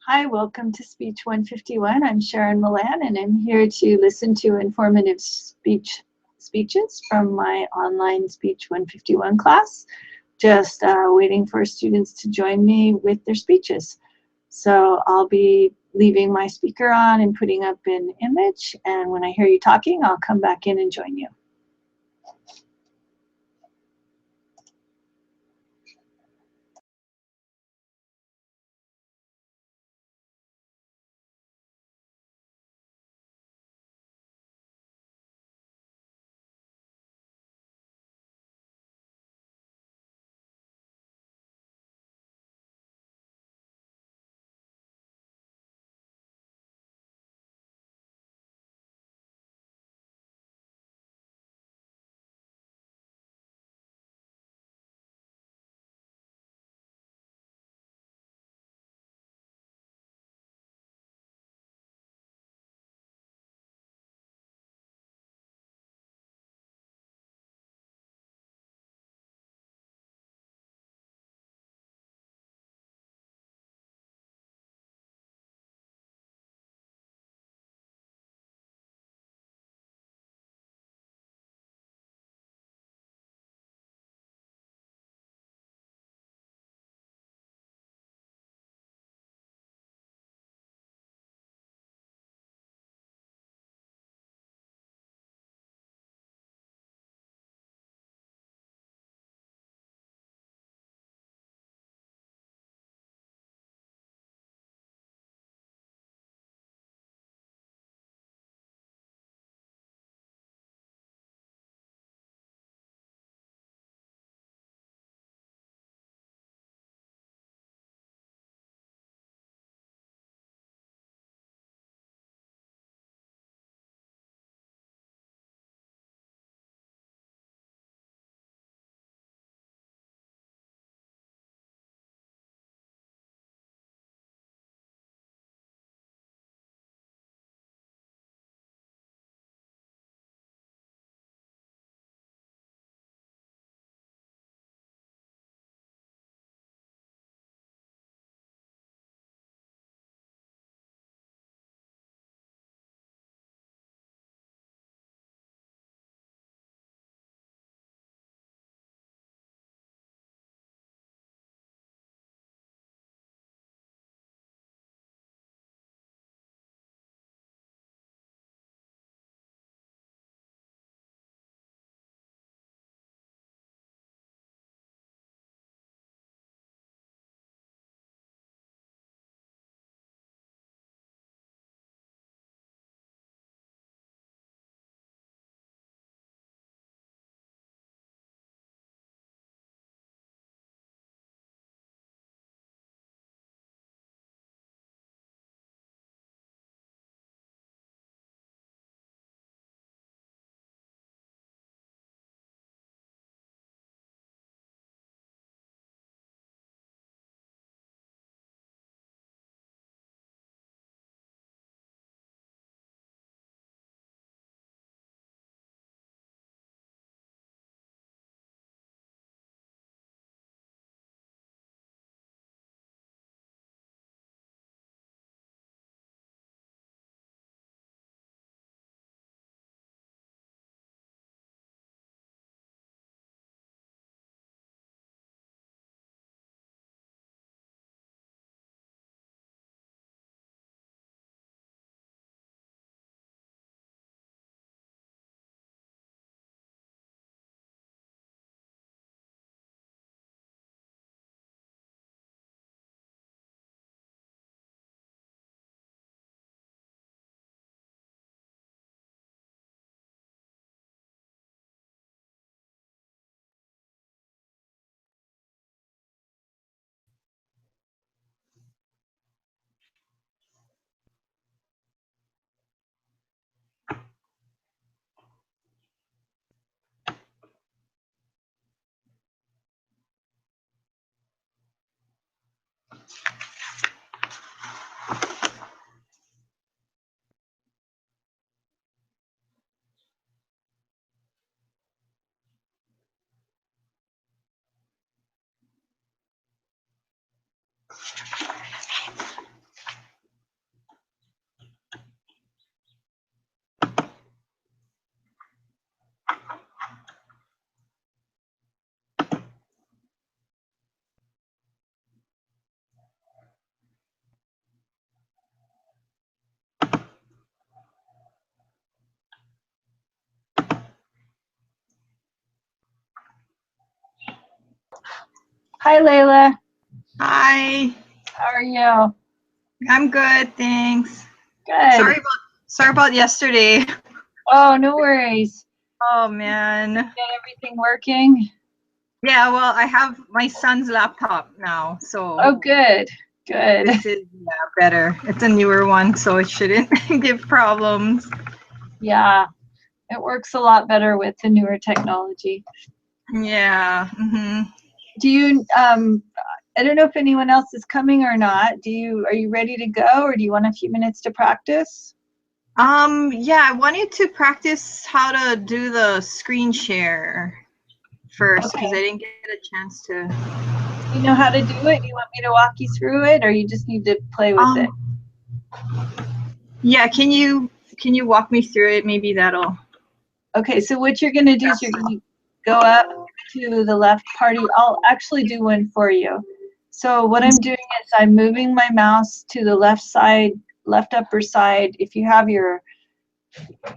Hi, welcome to Speech 151. I'm Sharon Milan, and I'm here to listen to informative speeches from my online Speech 151 class. Just waiting for students to join me with their speeches. So I'll be leaving my speaker on and putting up an image, and when I hear you talking, I'll come back in and join you. Hi, Layla. Hi, How are you? I'm good, thanks. Good. Sorry about yesterday. Oh, no worries. Oh man. Get everything working? Yeah, well, I have my son's laptop now, so Oh, good. Good. this is better. It's a newer one, so it shouldn't give problems. Yeah, it works a lot better with the newer technology. Yeah. Do you, I don't know if anyone else is coming or not. Are you ready to go, or do you want a few minutes to practice? Yeah, I wanted to practice how to do the screen share first because I Okay. didn't get a chance to. Do you know how to do it? Do you want me to walk you through it, or you just need to play with it? Yeah, can you walk me through it? Maybe that'll. Okay, so what you're going to do is you're going to go up to the left party. I'll actually do one for you. So what I'm doing is I'm moving my mouse to the left side, left upper side. If you have your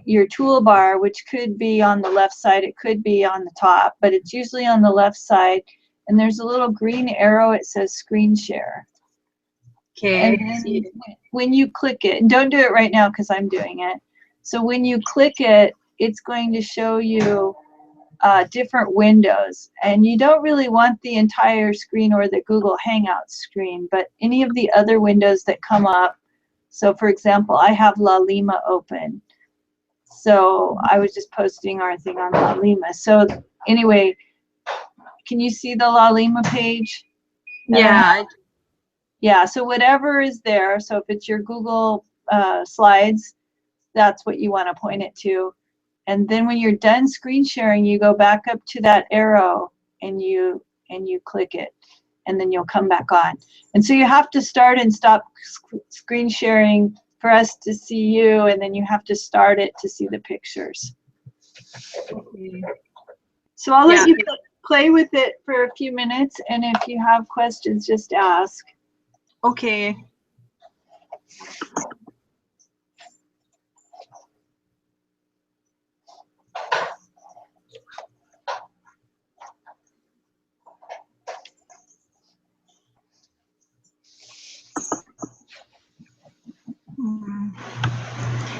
toolbar, which could be on the left side, it could be on the top, but it's usually on the left side. And there's a little green arrow, it says screen share. Okay. And then when you click it, and don't do it right now because I'm doing it. So when you click it, it's going to show you different windows, and you don't really want the entire screen or the Google Hangouts screen, but any of the other windows that come up. So for example, I have La Lima open, so I was just posting our thing on La Lima. So anyway, can you see the La Lima page? Yeah. Yeah, so whatever is there, so if it's your Google Slides, that's what you want to point it to. And then when you're done screen sharing, you go back up to that arrow and you click it, and then you'll come back on. And so you have to start and stop screen sharing for us to see you, and then you have to start it to see the pictures. Okay. So I'll let you play with it for a few minutes, and if you have questions, just ask. Okay.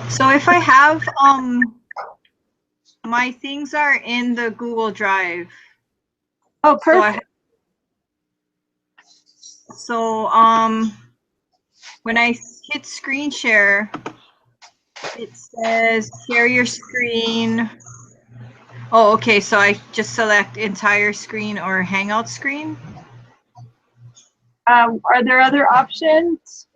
So if I have my things are in the Google Drive. Oh, perfect. So when I hit screen share, it says share your screen. Oh, okay. So I just select entire screen or Hangout screen. Are there other options?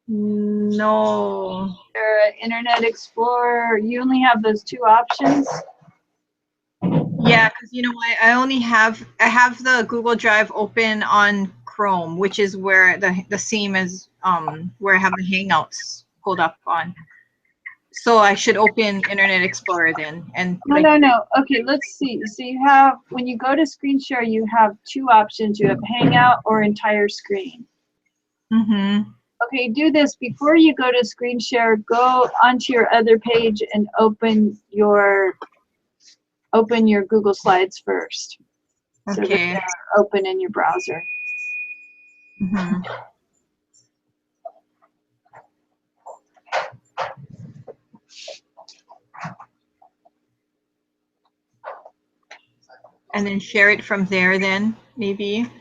No. Or Internet Explorer? You only have those two options? Yeah, because you know I have the Google Drive open on Chrome, which is where the same as where I have the Hangouts pulled up on. So I should open Internet Explorer then, and No. Okay, let's see. So you have, when you go to screen share, you have two options. You have Hangout or entire screen. Okay, do this before you go to screen share. Go onto your other page and open your Google Slides first. So that they're open in your browser. And then share it from there then, maybe.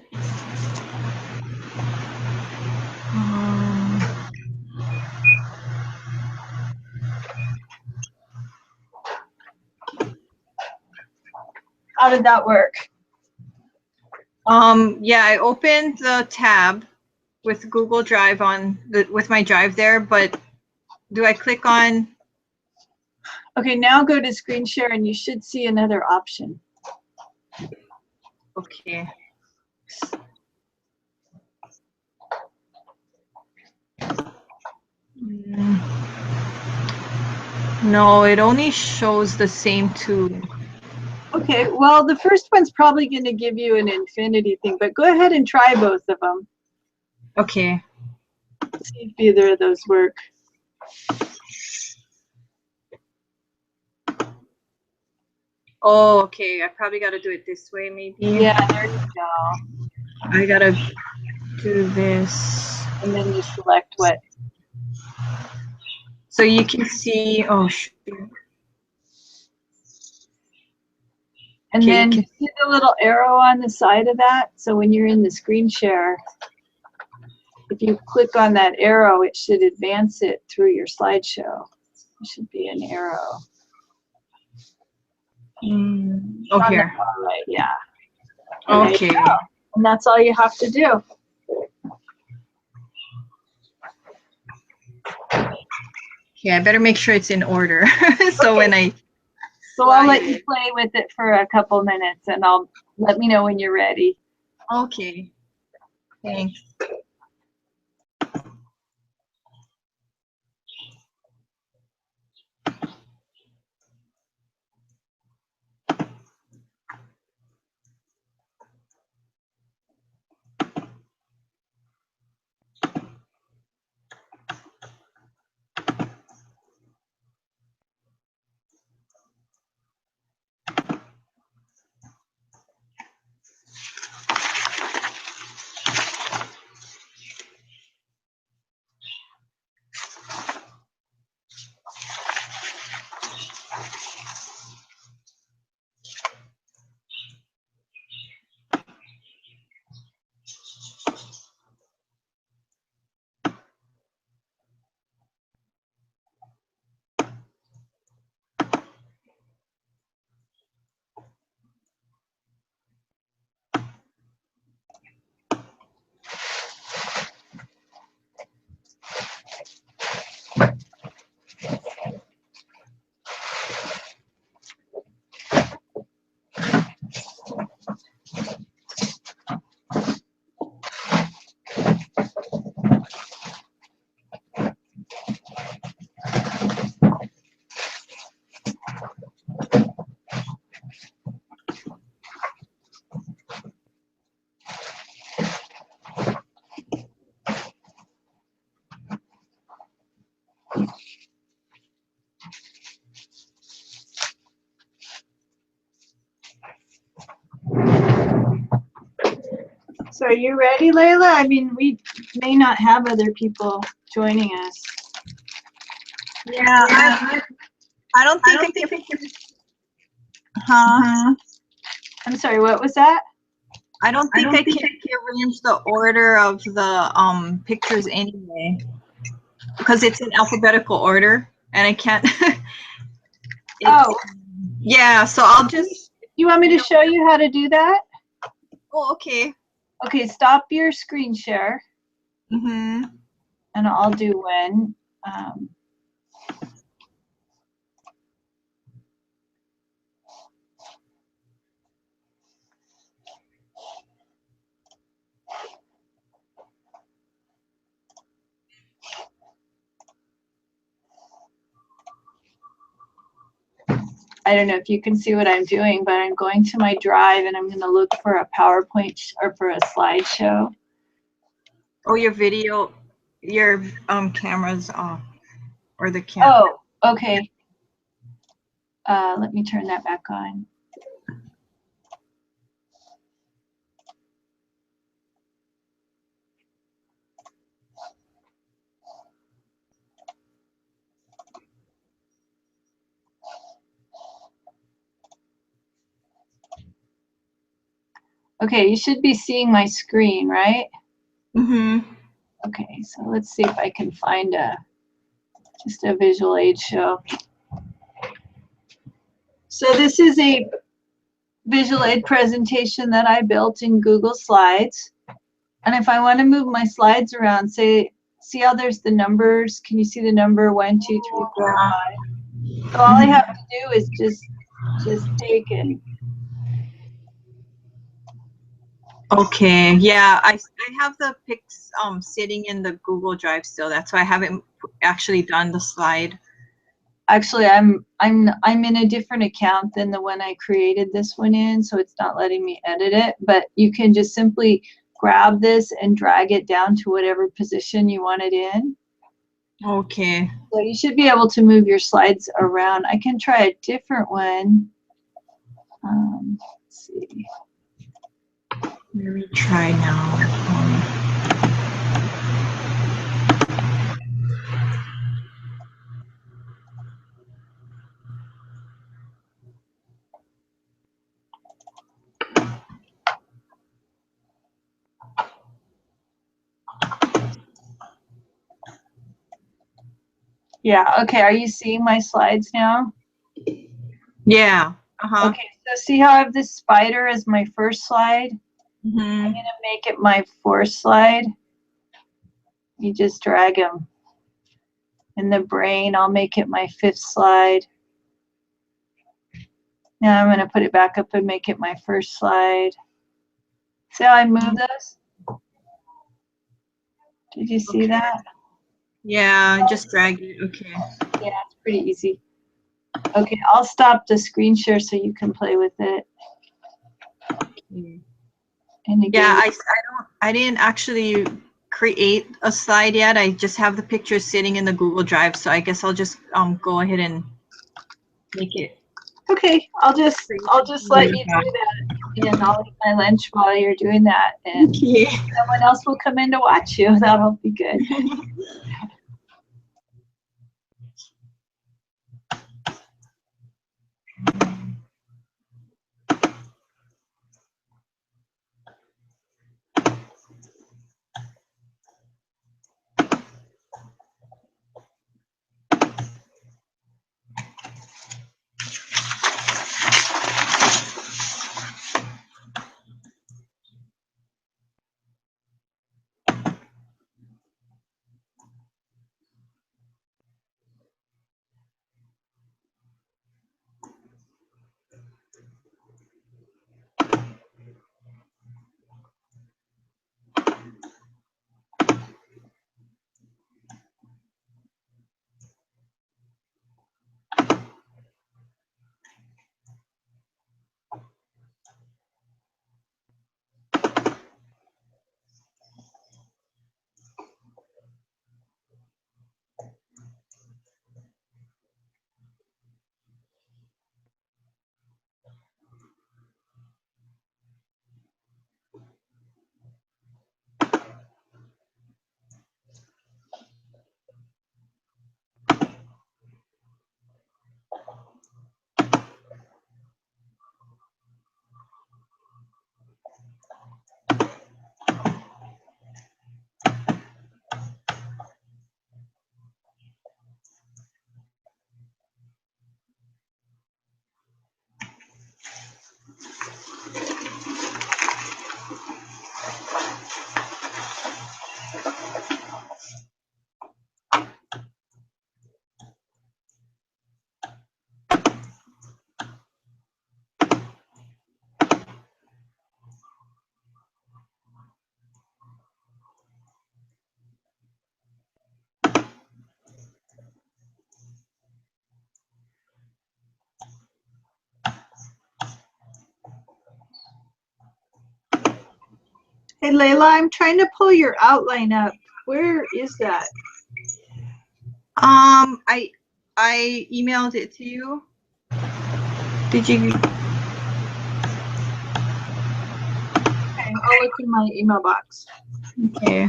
How did that work? Yeah, I opened the tab with Google Drive with my drive there, but do I click on? Okay, now go to screen share and you should see another option. Okay. No, it only shows the same two. Okay, well, the first one's probably going to give you an infinity thing, but go ahead and try both of them. Okay. See if either of those work. Oh, okay. I probably got to do it this way, maybe. Yeah, there you go. I got to do this. And then you select what. So you can see, oh, shoot. And Okay, then see the little arrow on the side of that? So when you're in the screen share, if you click on that arrow, it should advance it through your slideshow. There should be an arrow. Oh, On the here. far right, yeah. And Okay. there you go. And that's all you have to do. Okay, I better make sure it's in order. So Okay. when I So I'll let you play with it for a couple minutes and let me know when you're ready. Okay. Thanks. So are you ready, Layla? I mean, we may not have other people joining us. Yeah, I don't think I can. Huh? I'm sorry, what was that? I don't think I can arrange the order of the pictures anyway, because it's in alphabetical order, and I can't. Oh, Yeah. So I'll just. you want me to show you how to do that? Oh, okay. Okay, stop your screen share, Mhm. and I'll do when. I don't know if you can see what I'm doing, but I'm going to my drive and I'm going to look for a PowerPoint or for a slideshow. Oh, your video, your camera's off, or the camera. Oh, okay. Let me turn that back on. Okay, you should be seeing my screen, right? Mhm. Okay, so let's see if I can find just a visual aid show. So this is a visual aid presentation that I built in Google Slides. And if I want to move my slides around, see how there's the numbers? Can you see the number 1, 2, 3, 4, 5? So all I have to do is just take and. Okay. Yeah, I have the pics sitting in the Google Drive still. That's why I haven't actually done the slide. Actually, I'm in a different account than the one I created this one in, so it's not letting me edit it. But you can just simply grab this and drag it down to whatever position you want it in. Okay. So you should be able to move your slides around. I can try a different one. Let's see. Let me try now. Yeah, okay, are you seeing my slides now? Yeah. Uh-huh. Okay, so see how I have this spider as my first slide? Mm-hmm. I'm gonna make it my fourth slide. You just drag them. In the brain, I'll make it my fifth slide. Now I'm gonna put it back up and make it my first slide. See how I move those? Did you see that? Yeah, just drag it. Okay. Yeah, it's pretty easy. Okay, I'll stop the screen share so you can play with it. Mm. And again, Yeah, I didn't actually create a slide yet. I just have the picture sitting in the Google Drive, so I guess I'll just go ahead and make it. okay, I'll just let you do that, and I'll eat my lunch while you're doing that, and Okay. someone else will come in to watch you. That'll be good. Hey, Layla, I'm trying to pull your outline up. Where is that? I emailed it to you. Did you? Okay, I'll look in my email box. Okay.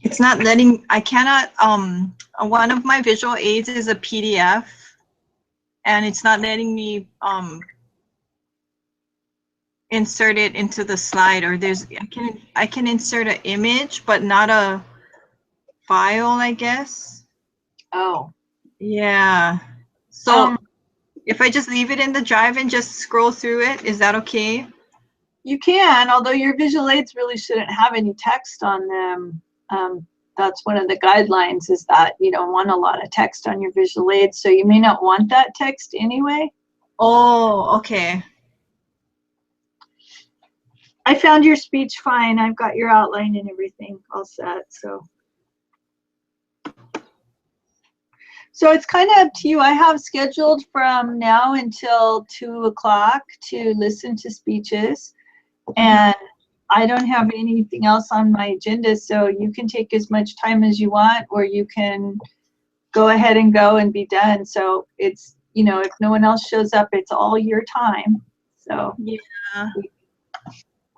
It's not letting, I cannot, one of my visual aids is a PDF and it's not letting me insert it into the slide, or I can insert an image but not a file, I guess. Oh. Yeah. So if I just leave it in the drive and just scroll through it, is that okay? You can, although your visual aids really shouldn't have any text on them. That's one of the guidelines, is that you don't want a lot of text on your visual aids, so you may not want that text anyway. Oh, okay. I found your speech fine. I've got your outline and everything all set, so. So it's kind of up to you. I have scheduled from now until 2 o'clock to listen to speeches, and I don't have anything else on my agenda, so you can take as much time as you want, or you can go ahead and go and be done. So it's, you know, if no one else shows up, it's all your time. So Yeah.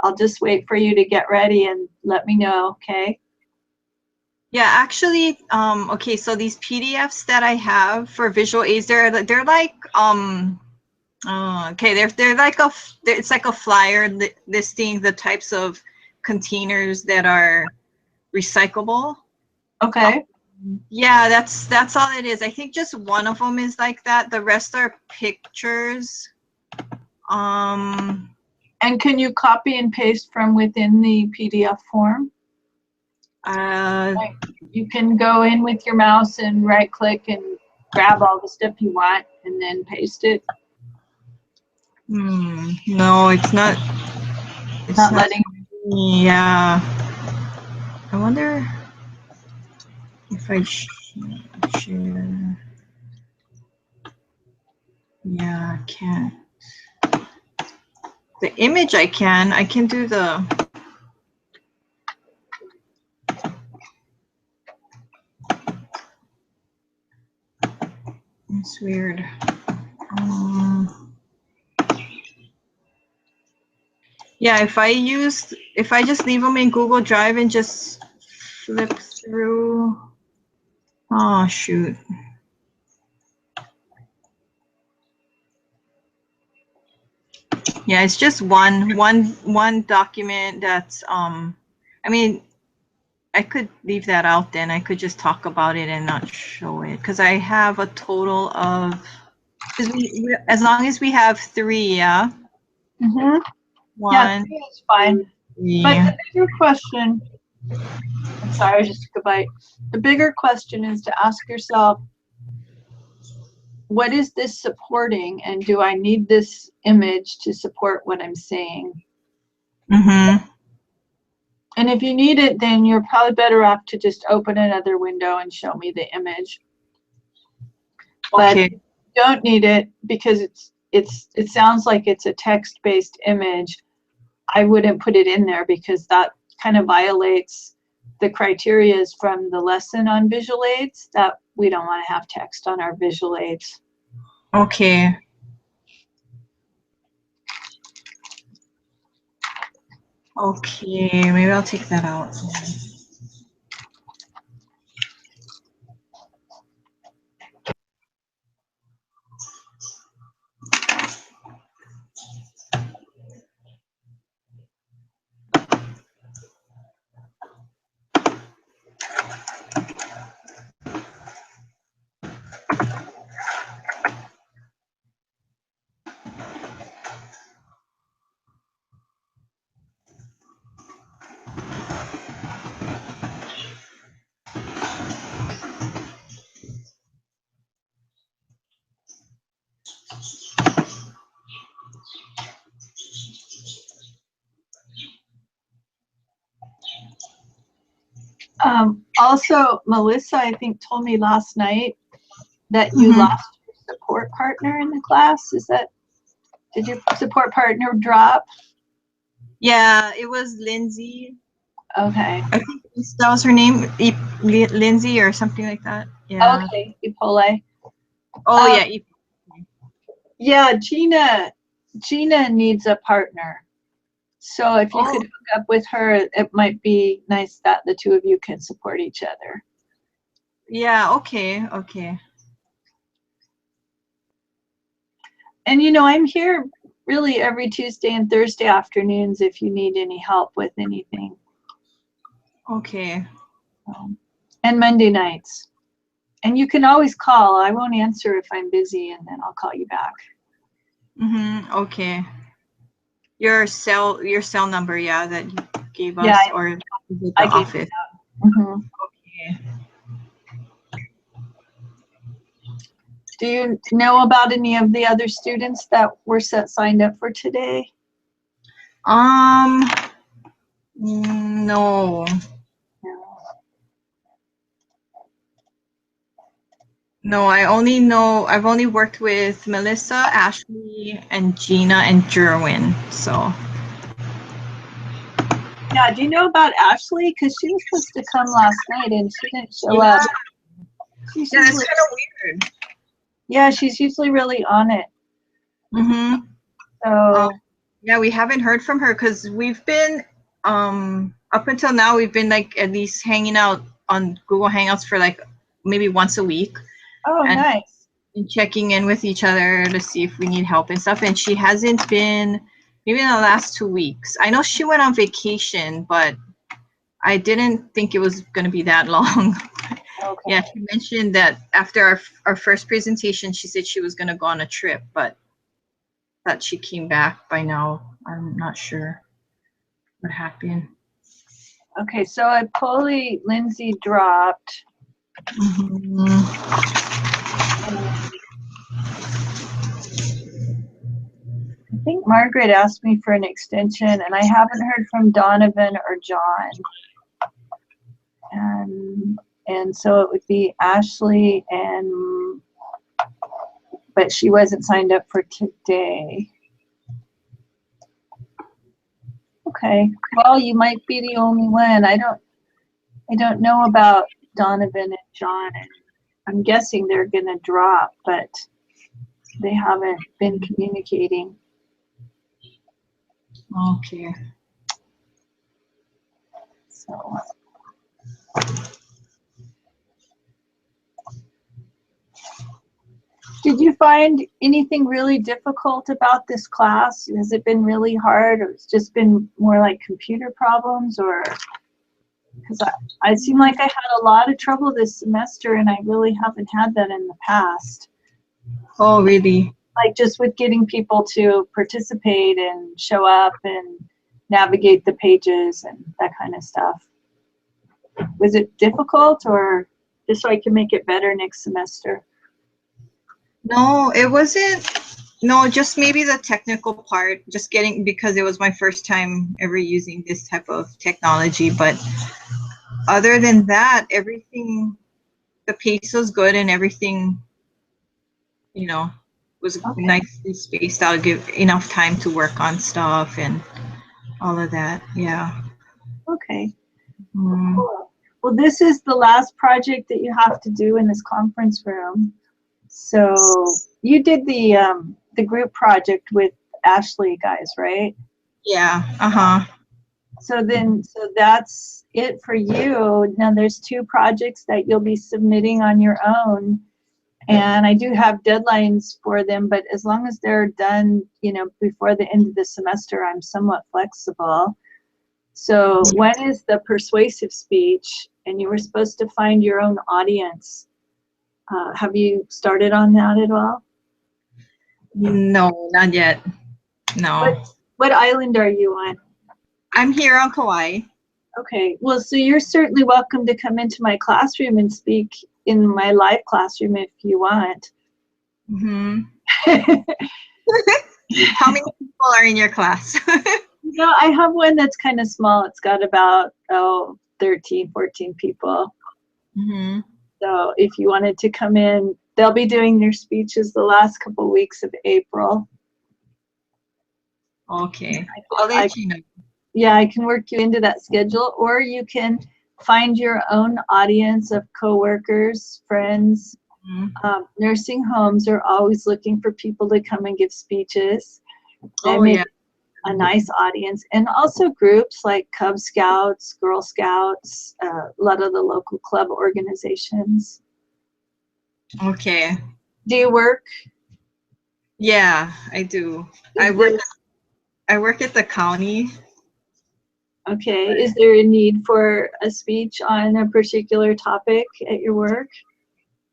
I'll just wait for you to get ready and let me know, okay? Yeah, actually, okay, so these PDFs that I have for visual aids, they're like okay, they're like it's like a flyer listing the types of containers that are recyclable. Okay. Yeah, that's all it is. I think just one of them is like that. The rest are pictures. And can you copy and paste from within the PDF form? You can go in with your mouse and right click and grab all the stuff you want and then paste it. No, it's not. It's Not letting. Yeah. I wonder if I share. Yeah, I can't. The image I can do the. It's weird. Yeah, if I just leave them in Google Drive and just flip through. Oh shoot. Yeah, it's just one document that's I mean, I could leave that out then. I could just talk about it and not show it because I have a total of, as long as we have 3, yeah. Mm-hmm. Yeah, 3 is fine. 3. But the bigger question, I'm sorry, I just took a bite. The bigger question is to ask yourself, what is this supporting, and do I need this image to support what I'm saying? Mm-hmm. And if you need it, then you're probably better off to just open another window and show me the image. But Okay. if you don't need it because it sounds like it's a text-based image, I wouldn't put it in there because that kind of violates the criterias from the lesson on visual aids that we don't want to have text on our visual aids. Okay. Okay, maybe I'll take that out. Also, Melissa, I think, told me last night that you lost your support partner in the class. Did your support partner drop? Yeah, it was Lindsay. Okay. I think that was her name, Lindsay or something like that. Yeah. Okay, Ipole. Oh yeah. Yeah, Gina needs a partner. So if you could hook up with her, it might be nice that the two of you can support each other. Yeah, okay, okay. And you know, I'm here really every Tuesday and Thursday afternoons if you need any help with anything. Okay. And Monday nights. And you can always call. I won't answer if I'm busy, and then I'll call you back. Okay. Your cell number, yeah, that you gave us, Yeah, or the I office. Okay. Do you know about any of the other students that were signed up for today? No. No, I've only worked with Melissa, Ashley, and Gina and Jerwin. So Yeah, do you know about Ashley? Because she was supposed to come last night and she didn't show up. She's yeah, it's usually, kind of weird. yeah, she's usually really on it. Mm-hmm. So Yeah, we haven't heard from her because we've been up until now we've been like at least hanging out on Google Hangouts for like maybe once a week. oh, And nice. checking in with each other to see if we need help and stuff. And she hasn't been maybe in the last 2 weeks. I know she went on vacation, but I didn't think it was going to be that long. Okay. Yeah, she mentioned that after our first presentation, she said she was going to go on a trip, but that she came back by now. I'm not sure what happened. Okay, so I Polly Lindsay dropped. I think Margaret asked me for an extension, and I haven't heard from Donovan or John. And so it would be Ashley but she wasn't signed up for today. Okay, well, you might be the only one. I don't know about Donovan and John, and I'm guessing they're gonna drop, but they haven't been communicating. Okay. So did you find anything really difficult about this class? Has it been really hard, or it's just been more like computer problems? Or because I seem like I had a lot of trouble this semester, and I really haven't had that in the past. Oh, really? Like just with getting people to participate and show up and navigate the pages and that kind of stuff. Was it difficult, or just so I can make it better next semester? No, it wasn't. No, just maybe the technical part, just getting, because it was my first time ever using this type of technology. But other than that, everything, the pace was good and everything, was nicely spaced out, give enough time to work on stuff and all of that. Yeah. Okay. Cool. Well, this is the last project that you have to do in this conference room. So you did the group project with Ashley guys, right? Yeah. Uh-huh. So that's it for you. Now there's 2 projects that you'll be submitting on your own. And I do have deadlines for them, but as long as they're done, before the end of the semester, I'm somewhat flexible. So one is the persuasive speech, and you were supposed to find your own audience. Have you started on that at all? No, not yet. No. What island are you on? I'm here on Kauai. Okay, well, so you're certainly welcome to come into my classroom and speak in my live classroom if you want. Mm-hmm. How many people are in your class? I have one that's kind of small. It's got about 13, 14 people. Mm-hmm. So if you wanted to come in, they'll be doing their speeches the last couple weeks of April. Okay, I'll let you know. Yeah, I can work you into that schedule, or you can find your own audience of coworkers, friends. Mm-hmm. Nursing homes are always looking for people to come and give speeches. Yeah. A nice audience, and also groups like Cub Scouts, Girl Scouts, a lot of the local club organizations. Okay. Do you work? Yeah, I do. I work at the county. Okay. Is there a need for a speech on a particular topic at your work?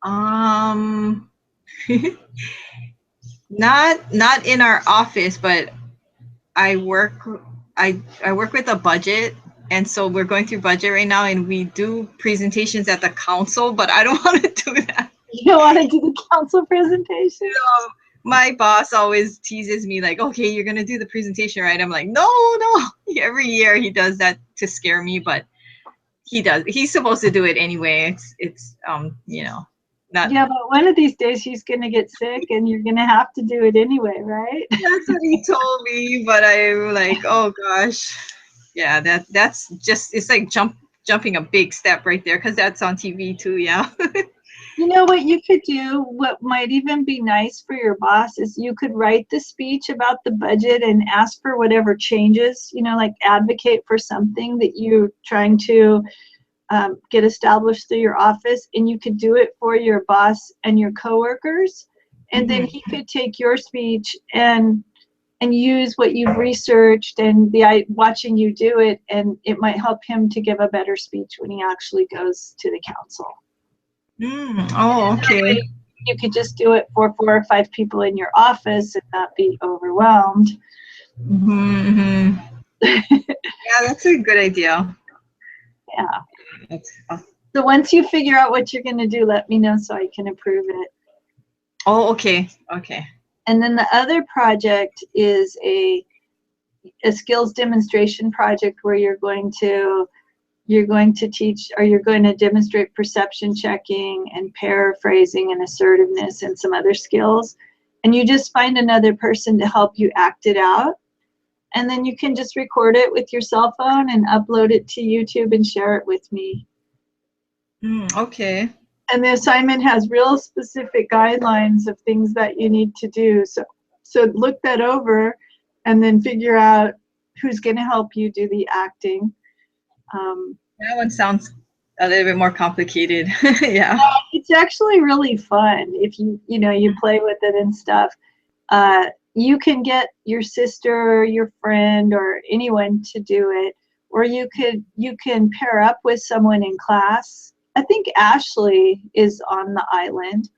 Not in our office, but I work with a budget, and so we're going through budget right now, and we do presentations at the council, but I don't want to do that. You don't want to do the council presentation? No, my boss always teases me like, okay, you're gonna do the presentation, right? I'm like, no, no. Every year he does that to scare me, but he does. He's supposed to do it anyway. It's not. Yeah, but one of these days he's gonna get sick and you're gonna have to do it anyway, right? That's what he told me, but I'm like, oh gosh, yeah, that's just it's like jumping a big step right there because that's on TV too. Yeah. You know what you could do, what might even be nice for your boss is you could write the speech about the budget and ask for whatever changes, like advocate for something that you're trying to get established through your office, and you could do it for your boss and your coworkers, and then he could take your speech and use what you've researched and watching you do it, and it might help him to give a better speech when he actually goes to the council. Oh, okay. You could just do it for 4 or 5 people in your office and not be overwhelmed. Yeah, that's a good idea. Yeah. So once you figure out what you're going to do, let me know so I can approve it. Oh, okay. Okay. And then the other project is a skills demonstration project where you're going to teach, or you're going to demonstrate perception checking and paraphrasing and assertiveness and some other skills. And you just find another person to help you act it out. And then you can just record it with your cell phone and upload it to YouTube and share it with me. Okay. And the assignment has real specific guidelines of things that you need to do. So look that over and then figure out who's going to help you do the acting. That one sounds a little bit more complicated. Yeah. It's actually really fun if you play with it and stuff. You can get your sister or your friend or anyone to do it, or you can pair up with someone in class. I think Ashley is on the island.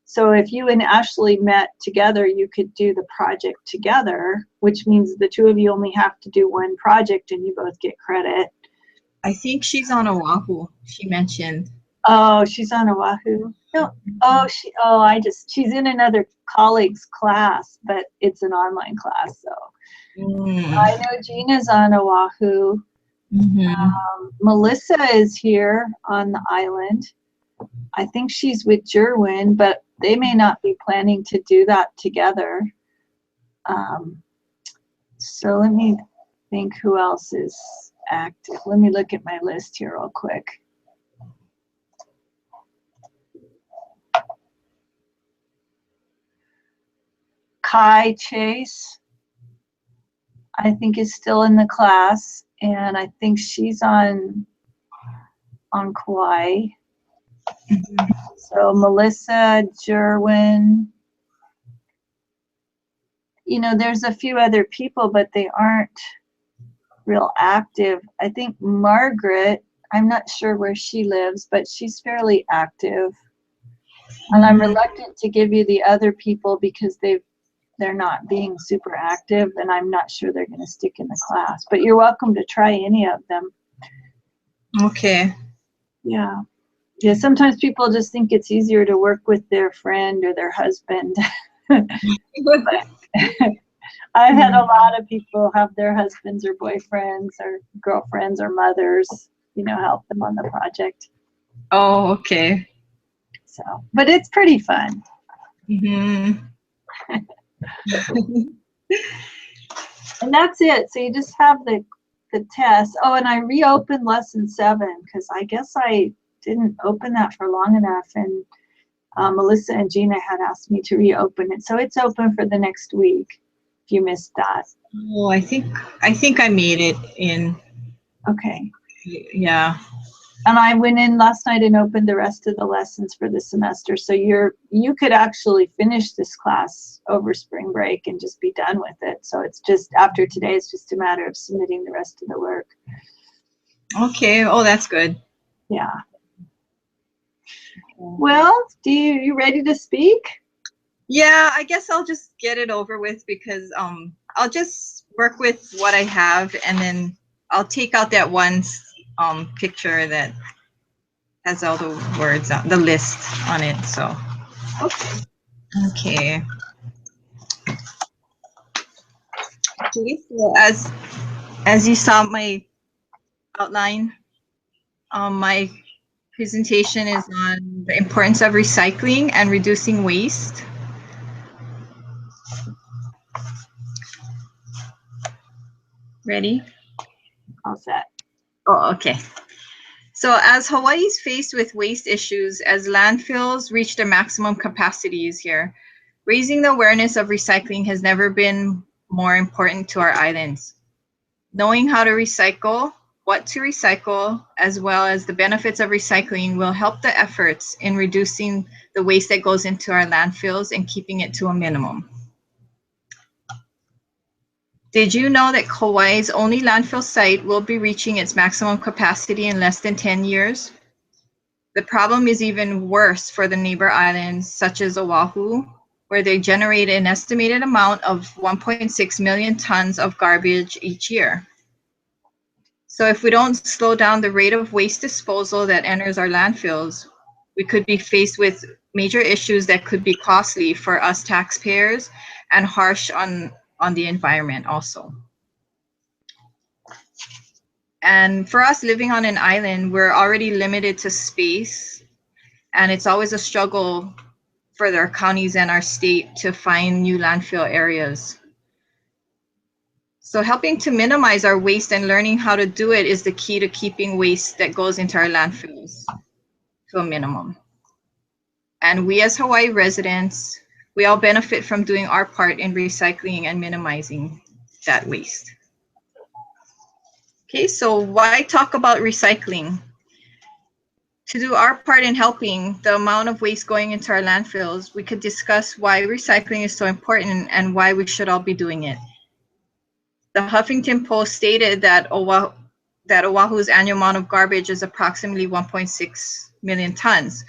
So if you and Ashley met together, you could do the project together, which means the two of you only have to do one project and you both get credit. I think she's on Oahu, she mentioned. Oh, she's on Oahu. No. She's in another colleague's class, but it's an online class. So I know Gina's on Oahu. Melissa is here on the island. I think she's with Jerwin, but they may not be planning to do that together. So let me think who else is active. Let me look at my list here real quick. Kai Chase, I think, is still in the class, and I think she's on Kauai. So Melissa, Jerwin, there's a few other people, but they aren't real active. I think Margaret, I'm not sure where she lives, but she's fairly active. And I'm reluctant to give you the other people because they're not being super active, and I'm not sure they're going to stick in the class. But you're welcome to try any of them. Okay. Yeah. Yeah, sometimes people just think it's easier to work with their friend or their husband. I've had a lot of people have their husbands or boyfriends or girlfriends or mothers, help them on the project. Oh, okay. So, but it's pretty fun. And that's it. So you just have the test. Oh, and I reopened lesson 7 because I guess I didn't open that for long enough, and Melissa and Gina had asked me to reopen it. So it's open for the next week if you missed that. Oh, I think I made it in. Okay. Yeah. And I went in last night and opened the rest of the lessons for the semester. So you could actually finish this class over spring break and just be done with it. So it's just after today, it's just a matter of submitting the rest of the work. Okay. Oh, that's good. Yeah. Well, you ready to speak? Yeah, I guess I'll just get it over with because I'll just work with what I have, and then I'll take out that one picture that has all the words, the list on it. So Okay. okay. Okay, so as you saw my outline, my presentation is on the importance of recycling and reducing waste. Ready? All set. Oh, okay. So as Hawaii is faced with waste issues as landfills reach their maximum capacities here, raising the awareness of recycling has never been more important to our islands. Knowing how to recycle, what to recycle, as well as the benefits of recycling will help the efforts in reducing the waste that goes into our landfills and keeping it to a minimum. Did you know that Kauai's only landfill site will be reaching its maximum capacity in less than 10 years? The problem is even worse for the neighbor islands such as Oahu, where they generate an estimated amount of 1.6 million tons of garbage each year. So if we don't slow down the rate of waste disposal that enters our landfills, we could be faced with major issues that could be costly for us taxpayers and harsh on the environment also. And for us living on an island, we're already limited to space, and it's always a struggle for our counties and our state to find new landfill areas. So helping to minimize our waste and learning how to do it is the key to keeping waste that goes into our landfills to a minimum. And we as Hawaii residents, we all benefit from doing our part in recycling and minimizing that waste. Okay, so why talk about recycling? To do our part in helping the amount of waste going into our landfills, we could discuss why recycling is so important and why we should all be doing it. The Huffington Post stated that Oahu's annual amount of garbage is approximately 1.6 million tons.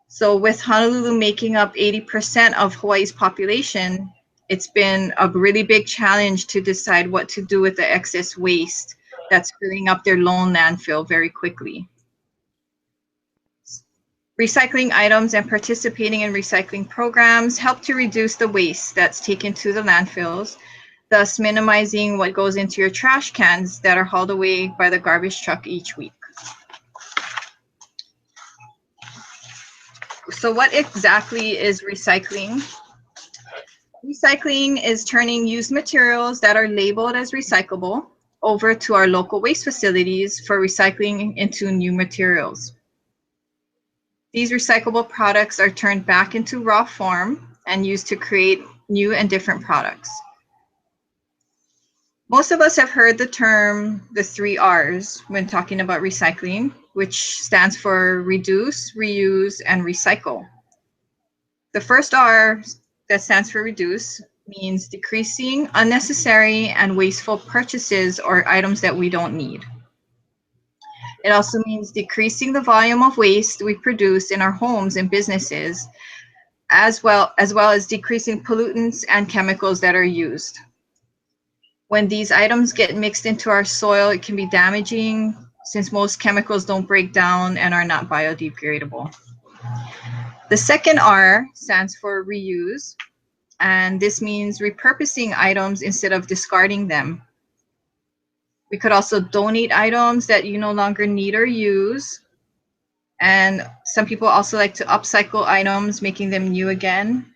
So with Honolulu making up 80% of Hawaii's population, it's been a really big challenge to decide what to do with the excess waste that's filling up their lone landfill very quickly. Recycling items and participating in recycling programs help to reduce the waste that's taken to the landfills, thus minimizing what goes into your trash cans that are hauled away by the garbage truck each week. So what exactly is recycling? Recycling is turning used materials that are labeled as recyclable over to our local waste facilities for recycling into new materials. These recyclable products are turned back into raw form and used to create new and different products. Most of us have heard the term, the 3 R's, when talking about recycling, which stands for reduce, reuse, and recycle. The first R, that stands for reduce, means decreasing unnecessary and wasteful purchases or items that we don't need. It also means decreasing the volume of waste we produce in our homes and businesses, as well as decreasing pollutants and chemicals that are used. When these items get mixed into our soil, it can be damaging since most chemicals don't break down and are not biodegradable. The second R stands for reuse, and this means repurposing items instead of discarding them. We could also donate items that you no longer need or use. And some people also like to upcycle items, making them new again.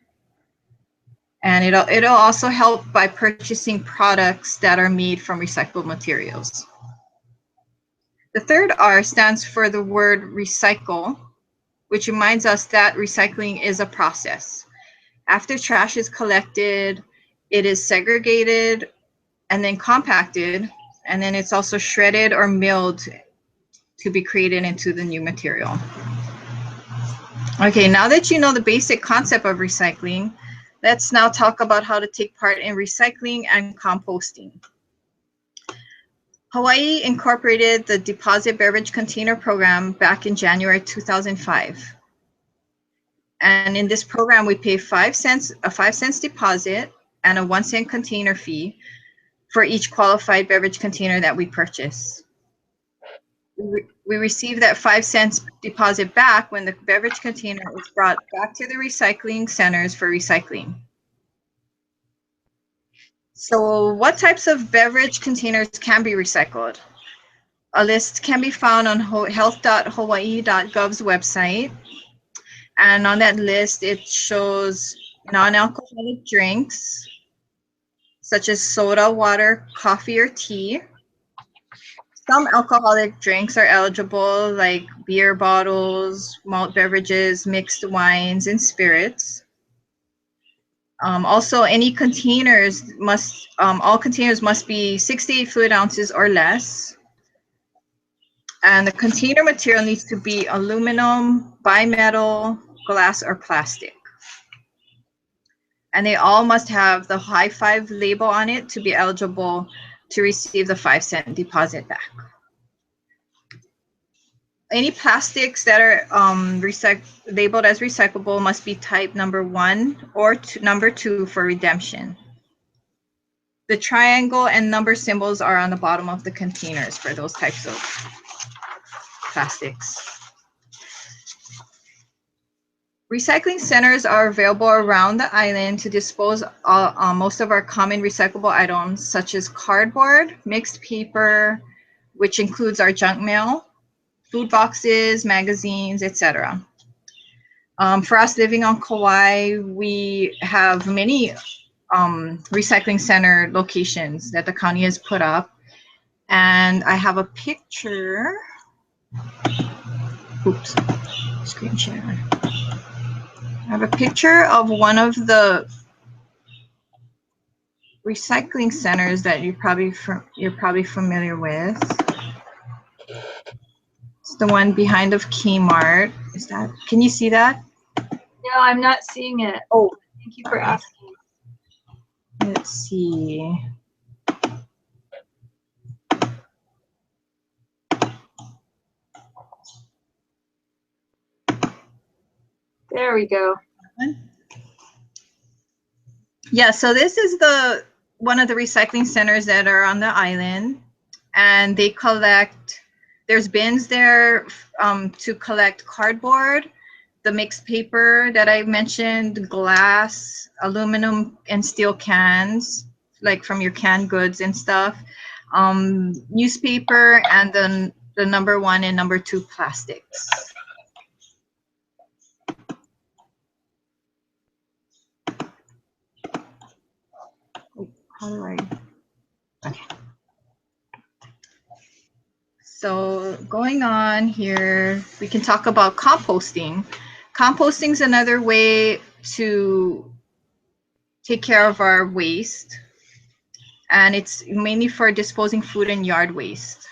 And it'll also help by purchasing products that are made from recycled materials. The third R stands for the word recycle, which reminds us that recycling is a process. After trash is collected, it is segregated and then compacted, and then it's also shredded or milled to be created into the new material. Okay, now that you know the basic concept of recycling, let's now talk about how to take part in recycling and composting. Hawaii incorporated the Deposit Beverage Container Program back in January 2005. And in this program, we pay a 5 cents deposit and a 1 cent container fee for each qualified beverage container that we purchase. We receive that 5 cents deposit back when the beverage container is brought back to the recycling centers for recycling. So what types of beverage containers can be recycled? A list can be found on health.hawaii.gov's website. And on that list, it shows non-alcoholic drinks, such as soda, water, coffee, or tea. Some alcoholic drinks are eligible, like beer bottles, malt beverages, mixed wines, and spirits. Also, any containers must, all containers must be 68 fluid ounces or less. And the container material needs to be aluminum, bimetal, glass, or plastic. And they all must have the high five label on it to be eligible to receive the 5-cent deposit back. Any plastics that are labeled as recyclable must be type number 1 or number 2 for redemption. The triangle and number symbols are on the bottom of the containers for those types of plastics. Recycling centers are available around the island to dispose most of our common recyclable items, such as cardboard, mixed paper, which includes our junk mail, food boxes, magazines, etc. For us living on Kauai, we have many recycling center locations that the county has put up. And I have a picture. Oops, screen share. I have a picture of one of the recycling centers that you're probably familiar with. It's the one behind of Kmart. Is that? Can you see that? No, I'm not seeing it. Oh, thank you for asking. Let's see. There we go. Yeah, so this is one of the recycling centers that are on the island, and they collect, there's bins there to collect cardboard, the mixed paper that I mentioned, glass, aluminum and steel cans, like from your canned goods and stuff, newspaper, and then the number 1 and number 2 plastics. How do I? Okay. So going on here, we can talk about composting. Composting is another way to take care of our waste, and it's mainly for disposing food and yard waste.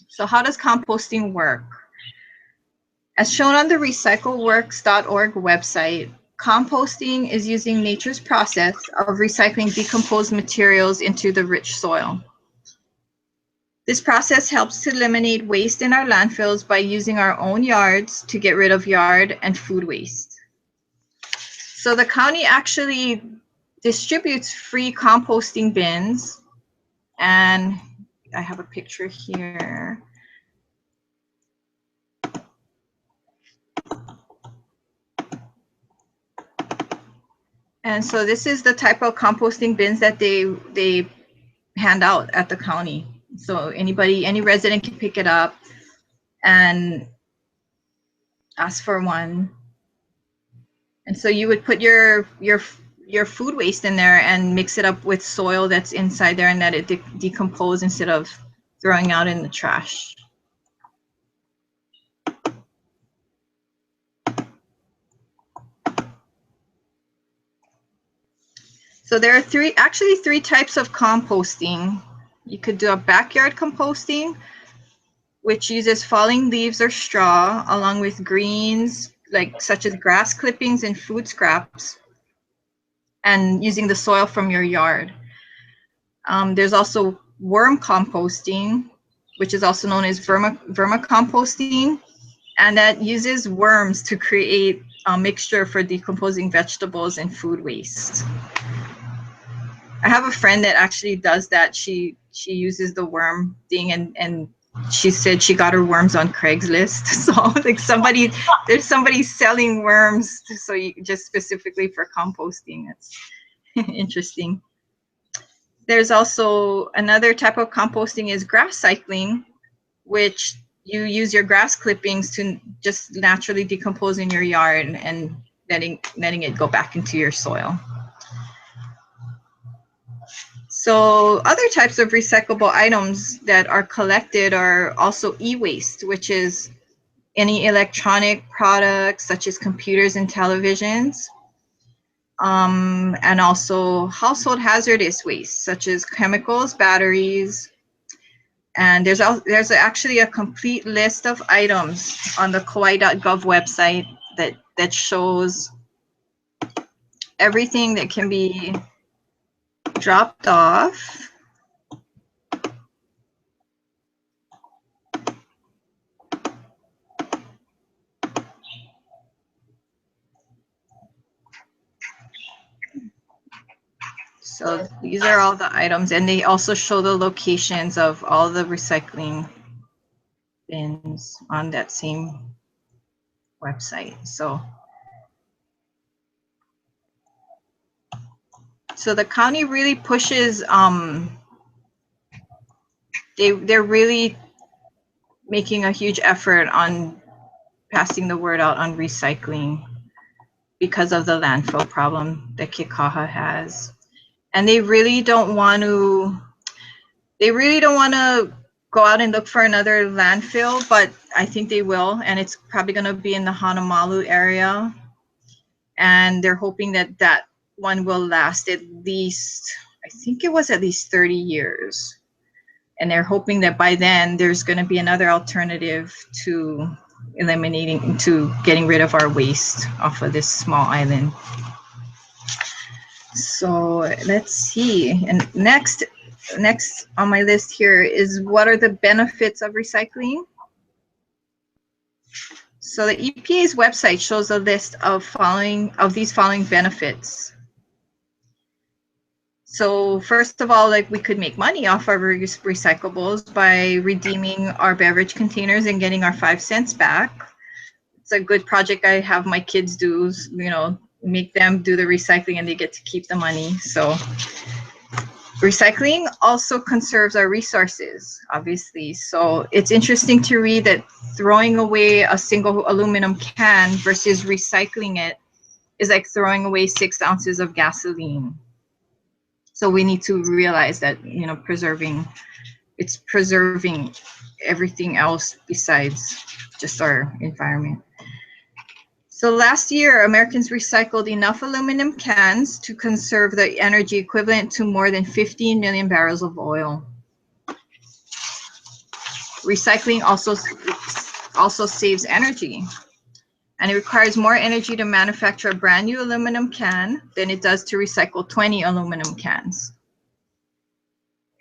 So how does composting work? As shown on the recycleworks.org website, composting is using nature's process of recycling decomposed materials into the rich soil. This process helps to eliminate waste in our landfills by using our own yards to get rid of yard and food waste. So the county actually distributes free composting bins, and I have a picture here. And so this is the type of composting bins that they hand out at the county. So any resident can pick it up and ask for one. And so you would put your food waste in there and mix it up with soil that's inside there and let it decompose instead of throwing out in the trash. So there are actually three types of composting. You could do a backyard composting, which uses falling leaves or straw along with greens, such as grass clippings and food scraps, and using the soil from your yard. There's also worm composting, which is also known as vermicomposting, and that uses worms to create a mixture for decomposing vegetables and food waste. I have a friend that actually does that. She uses the worm thing, and she said she got her worms on Craigslist. So there's somebody selling worms, so you just specifically for composting. It's interesting. there's also another type of composting is grass cycling, which you use your grass clippings to just naturally decompose in your yard and letting it go back into your soil. So other types of recyclable items that are collected are also e-waste, which is any electronic products such as computers and televisions, and also household hazardous waste such as chemicals, batteries. And there's actually a complete list of items on the Kauai.gov website that shows everything that can be dropped off. So these are all the items, and they also show the locations of all the recycling bins on that same website. So the county really pushes, they're really making a huge effort on passing the word out on recycling because of the landfill problem that Kekaha has. And they really don't want to go out and look for another landfill, but I think they will, and it's probably going to be in the Hanamalu area. And they're hoping that that one will last at least, I think it was at least 30 years. And they're hoping that by then there's going to be another alternative to getting rid of our waste off of this small island. So let's see. And next on my list here is, what are the benefits of recycling? So the EPA's website shows a list of these following benefits. So first of all, like, we could make money off our recyclables by redeeming our beverage containers and getting our 5 cents back. It's a good project I have my kids do, make them do the recycling and they get to keep the money. So recycling also conserves our resources, obviously. So it's interesting to read that throwing away a single aluminum can versus recycling it is like throwing away 6 ounces of gasoline. So we need to realize that, it's preserving everything else besides just our environment. So last year, Americans recycled enough aluminum cans to conserve the energy equivalent to more than 15 million barrels of oil. Recycling also saves energy, and it requires more energy to manufacture a brand new aluminum can than it does to recycle 20 aluminum cans.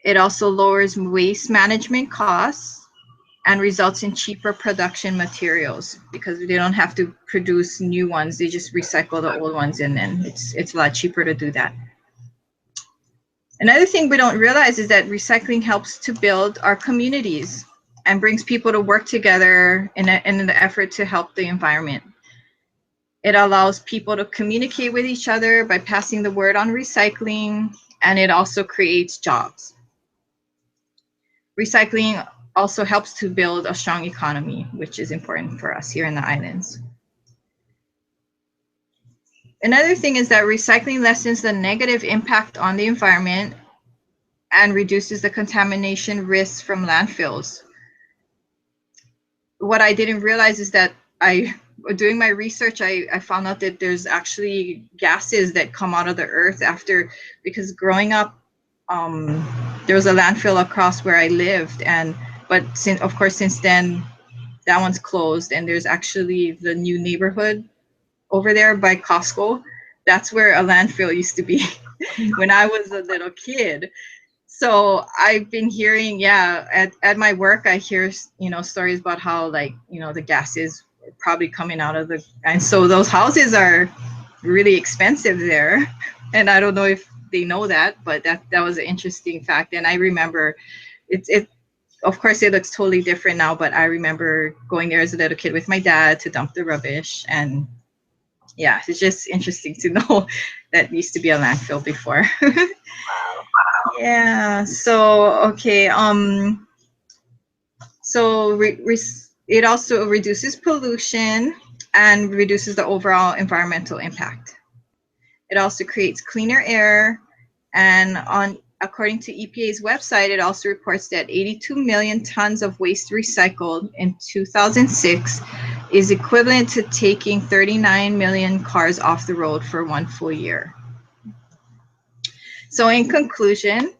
It also lowers waste management costs and results in cheaper production materials because they don't have to produce new ones. They just recycle the old ones, and then it's a lot cheaper to do that. Another thing we don't realize is that recycling helps to build our communities and brings people to work together in the effort to help the environment. It allows people to communicate with each other by passing the word on recycling, and it also creates jobs. Recycling also helps to build a strong economy, which is important for us here in the islands. Another thing is that recycling lessens the negative impact on the environment and reduces the contamination risks from landfills. What I didn't realize is that doing my research, I found out that there's actually gases that come out of the earth because growing up, there was a landfill across where I lived, but since then that one's closed, and there's actually the new neighborhood over there by Costco. That's where a landfill used to be when I was a little kid. So I've been hearing, at my work, I hear, stories about how, the gases are probably coming out of and so those houses are really expensive there. And I don't know if they know that, but that was an interesting fact. And I remember of course it looks totally different now, but I remember going there as a little kid with my dad to dump the rubbish. And yeah, it's just interesting to know that used to be a landfill before. Wow. Yeah. So okay. So it also reduces pollution and reduces the overall environmental impact. It also creates cleaner air, and according to EPA's website, it also reports that 82 million tons of waste recycled in 2006 is equivalent to taking 39 million cars off the road for one full year. So in conclusion,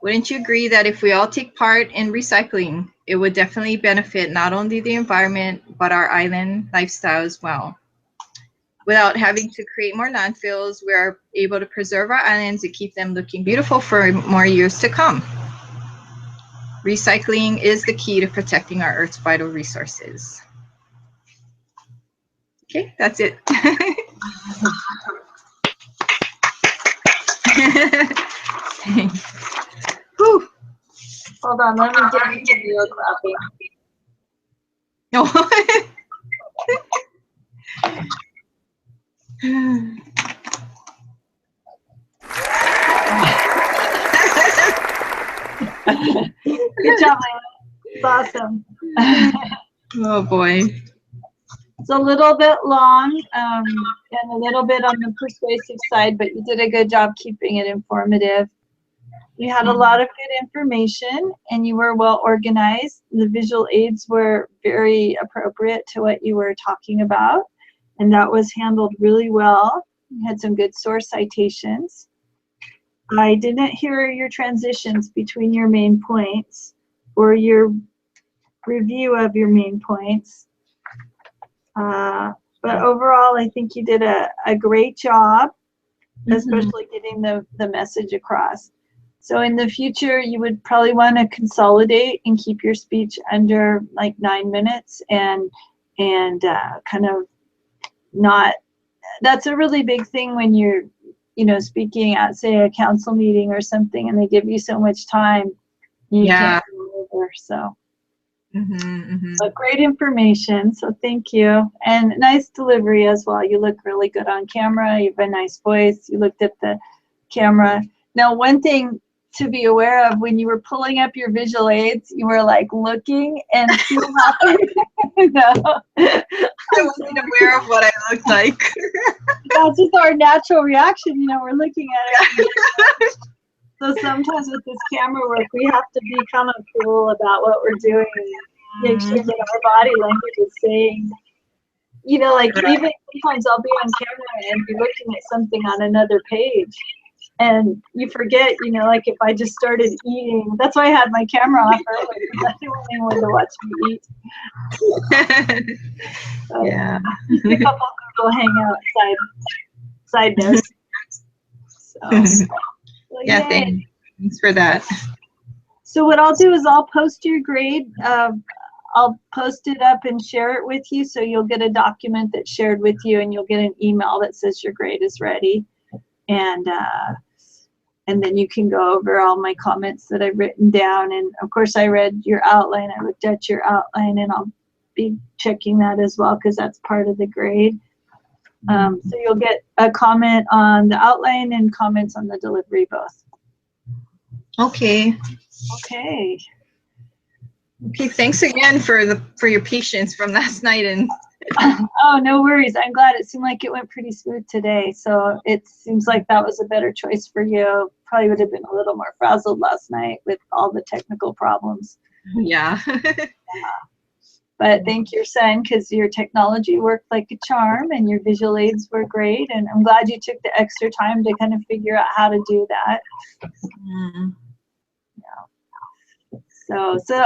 wouldn't you agree that if we all take part in recycling, it would definitely benefit not only the environment, but our island lifestyle as well? Without having to create more landfills, we are able to preserve our islands and keep them looking beautiful for more years to come. Recycling is the key to protecting our Earth's vital resources. Okay, that's it. Whew. Hold on, let me get into video clapping. No. Good job, Layla. It's awesome. Oh boy. It's a little bit long and a little bit on the persuasive side, but you did a good job keeping it informative. You had a lot of good information and you were well organized. The visual aids were very appropriate to what you were talking about, and that was handled really well. You had some good source citations. I didn't hear your transitions between your main points or your review of your main points. But overall, I think you did a great job, especially getting the message across. So in the future, you would probably want to consolidate and keep your speech under like 9 minutes and kind of not, that's a really big thing when you're, you know, speaking at, say, a council meeting or something, and they give you so much time, you can't go over, so. But great information, so thank you. And nice delivery as well. You look really good on camera. You have a nice voice. You looked at the camera. Now, one thing to be aware of, when you were pulling up your visual aids, you were like looking and seeing no. I wasn't aware of what I looked like. That's just our natural reaction, you know, we're looking at it. So sometimes with this camera work, we have to be kind of cool about what we're doing and make sure that our body language is saying, you know, like even sometimes I'll be on camera and be looking at something on another page. And you forget, you know, like if I just started eating, that's why I had my camera off earlier, because I didn't want anyone to watch me eat. So, yeah. a couple Google Hangout side notes. So, well, yeah, yay. thanks for that. So what I'll do is I'll post your grade. I'll post it up and share it with you, so you'll get a document that's shared with you, and you'll get an email that says your grade is ready. And then you can go over all my comments that I've written down. And of course, I read your outline. I looked at your outline, and I'll be checking that as well, because that's part of the grade. So you'll get a comment on the outline and comments on the delivery both. Okay. Okay. Okay, thanks again for your patience from last night. And oh, no worries. I'm glad. It seemed like it went pretty smooth today. So it seems like that was a better choice for you. Probably would have been a little more frazzled last night with all the technical problems. Yeah. But thank your son, because your technology worked like a charm and your visual aids were great. And I'm glad you took the extra time to kind of figure out how to do that. Yeah. So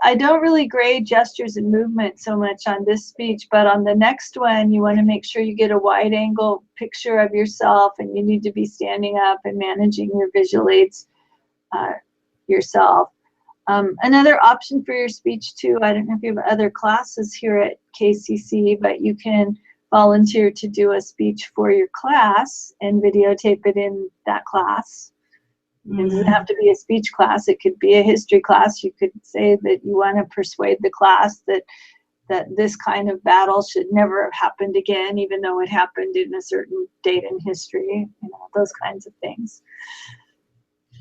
I don't really grade gestures and movement so much on this speech, but on the next one, you want to make sure you get a wide angle picture of yourself, and you need to be standing up and managing your visual aids yourself. Another option for your speech too, I don't know if you have other classes here at KCC, but you can volunteer to do a speech for your class and videotape it in that class. It doesn't have to be a speech class. It could be a history class. You could say that you want to persuade the class that this kind of battle should never have happened again, even though it happened in a certain date in history, you know, those kinds of things.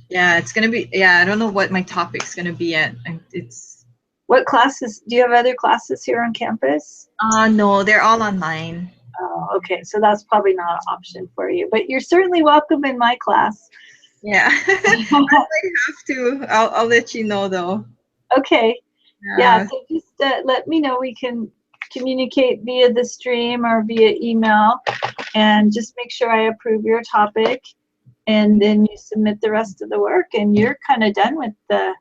Yeah, it's gonna be. Yeah, I don't know what my topic's gonna be yet. It's. What classes, do you have other classes here on campus? No, they're all online. Oh, okay, so that's probably not an option for you, but you're certainly welcome in my class. Yeah, I might have to. I'll let you know though. Okay, yeah, Yeah. so just let me know. We can communicate via the stream or via email, and just make sure I approve your topic, and then you submit the rest of the work, and you're kind of done with the,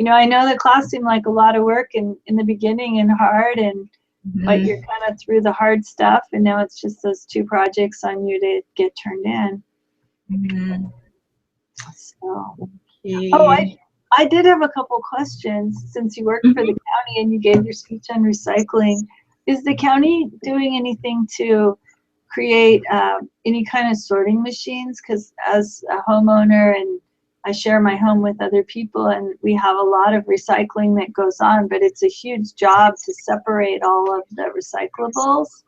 I know the class seemed like a lot of work in the beginning and hard, but you're kind of through the hard stuff, and now it's just those 2 projects on you to get turned in. Mhm. So, oh, Okay. I did have a couple questions since you work for the county and you gave your speech on recycling. Is the county doing anything to create any kind of sorting machines? Because as a homeowner, and I share my home with other people, and we have a lot of recycling that goes on, but it's a huge job to separate all of the recyclables.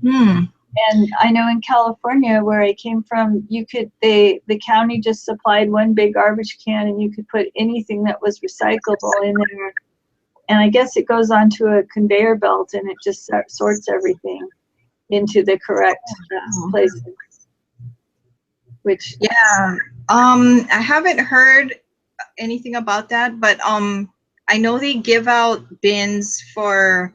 Hmm. And I know in California, where I came from, the county just supplied one big garbage can, and you could put anything that was recyclable in there. And I guess it goes onto a conveyor belt, and it just sorts everything into the correct places. Which, Yeah. I haven't heard anything about that, but I know they give out bins for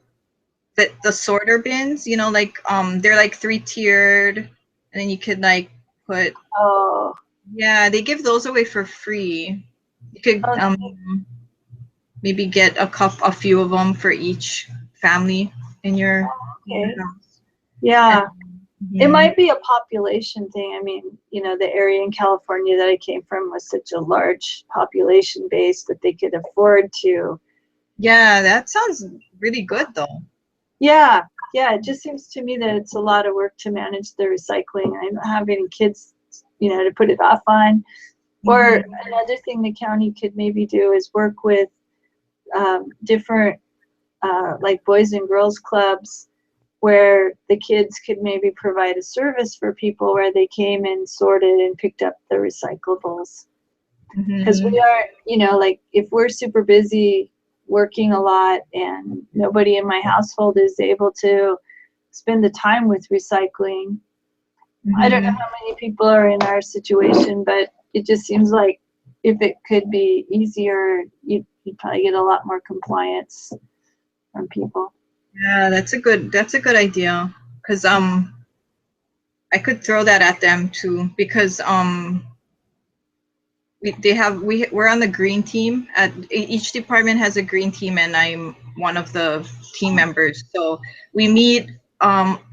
the sorter bins. You know, like they're like 3-tiered, and then you could like put. oh, Yeah, they give those away for free. You could maybe get a few of them for each family in your okay, house. yeah. It Mhm. might be a population thing. I mean, the area in California that I came from was such a large population base that they could afford to. Yeah, that sounds really good though. Yeah, yeah, it just seems to me that it's a lot of work to manage the recycling. I don't have any kids, to put it off on. Or Mhm. another thing the county could maybe do is work with different, like boys and girls clubs, where the kids could maybe provide a service for people where they came and sorted and picked up the recyclables. Because we Mhm. are, like if we're super busy working a lot and nobody in my household is able to spend the time with recycling. I don't know Mhm. how many people are in our situation, but it just seems like if it could be easier, you'd probably get a lot more compliance from people. Yeah, that's a good idea. Cause I could throw that at them too because we're on the green team. Each department has a green team, and I'm one of the team members. So we meet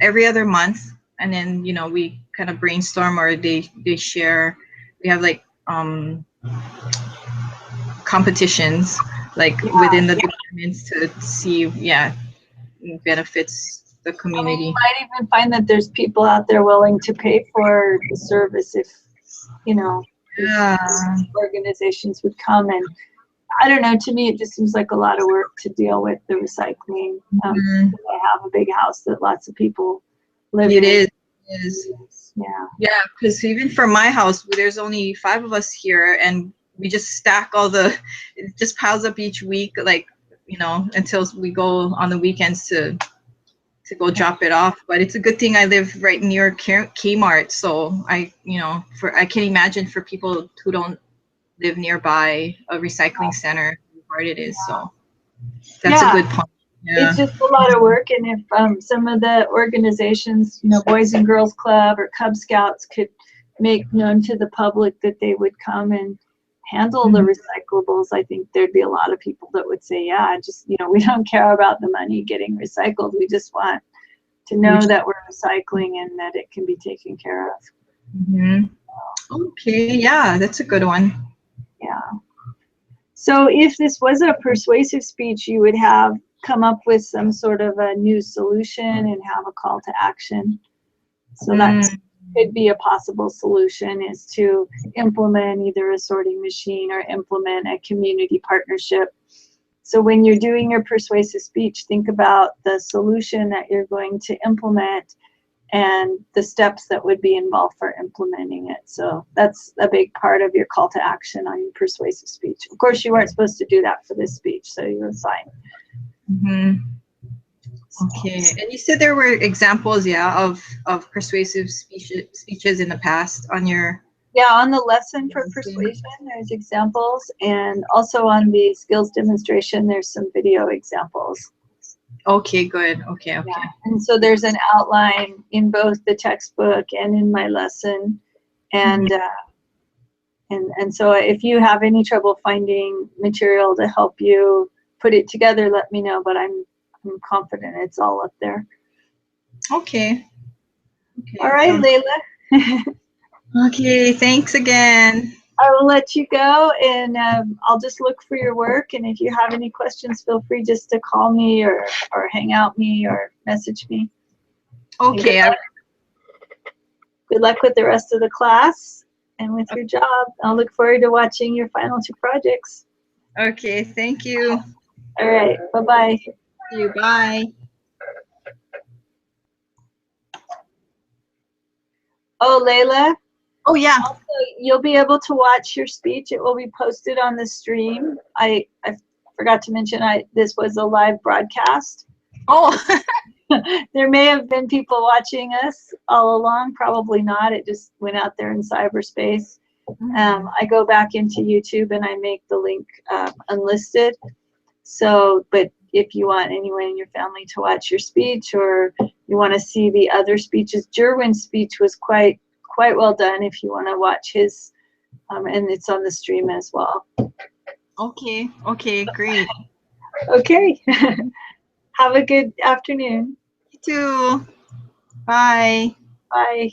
every other month, and then we kind of brainstorm, or they share. We have like competitions like Yeah. within the departments to see, yeah, benefits the I mean, you community. might even find that there's people out there willing to pay for the service if, you know, if Yeah. organizations would come. And I don't know, to me, it just seems like a lot of work to deal with the recycling. Mhm. I have a big house that lots of people live It in. is. It is. Yeah. Yeah, because even for my house, there's only 5 of us here, and we just stack it just piles up each week, like, until we go on the weekends to go drop it off. But it's a good thing I live right near Kmart, so I can imagine for people who don't live nearby a recycling center, how hard it is. So that's a Yeah. good point. It's Yeah. just a lot of work. And if some of the organizations, Boys and Girls Club or Cub Scouts could make known to the public that they would come and handle the Mhm. recyclables, I think there'd be a lot of people that would say, yeah, just, we don't care about the money getting recycled. We just want to know that we're recycling and that it can be taken care of. Mhm. Okay, yeah, that's a good one. Yeah. So if this was a persuasive speech, you would have come up with some sort of a new solution and have a call to action. So that Mm. could be a possible solution, is to implement either a sorting machine or implement a community partnership. So when you're doing your persuasive speech, think about the solution that you're going to implement and the steps that would be involved for implementing it. So that's a big part of your call to action on your persuasive speech. Of course, you weren't supposed to do that for this speech, so you were fine. Mm-hmm. Okay, and you said there were examples, yeah, of persuasive speeches in the past on your. Yeah, on the lesson for persuasion, there's examples, and also on the skills demonstration, there's some video examples. Okay, good. Okay, okay. Yeah. And so there's an outline in both the textbook and in my lesson, and and so if you have any trouble finding material to help you put it together, let me know. But I'm confident it's all up there. Okay. Okay. All right, Layla. Okay, thanks again. I will let you go, and I'll just look for your work. And if you have any questions, feel free just to call me or hang out me or message me. Okay. Good luck with the rest of the class and with your job. I'll look forward to watching your final 2 projects. Okay, thank you. All right, bye-bye. See you. Bye. Oh, Layla. Oh, yeah. Also, you'll be able to watch your speech. It will be posted on the stream. I forgot to mention this was a live broadcast. Oh. There may have been people watching us all along. Probably not. It just went out there in cyberspace. I go back into YouTube and I make the link unlisted. So, but if you want anyone in your family to watch your speech, or you want to see the other speeches, Jerwin's speech was quite well done. If you want to watch his, and it's on the stream as well. Okay. Okay, great. Okay. Have a good afternoon. You too. Bye. Bye.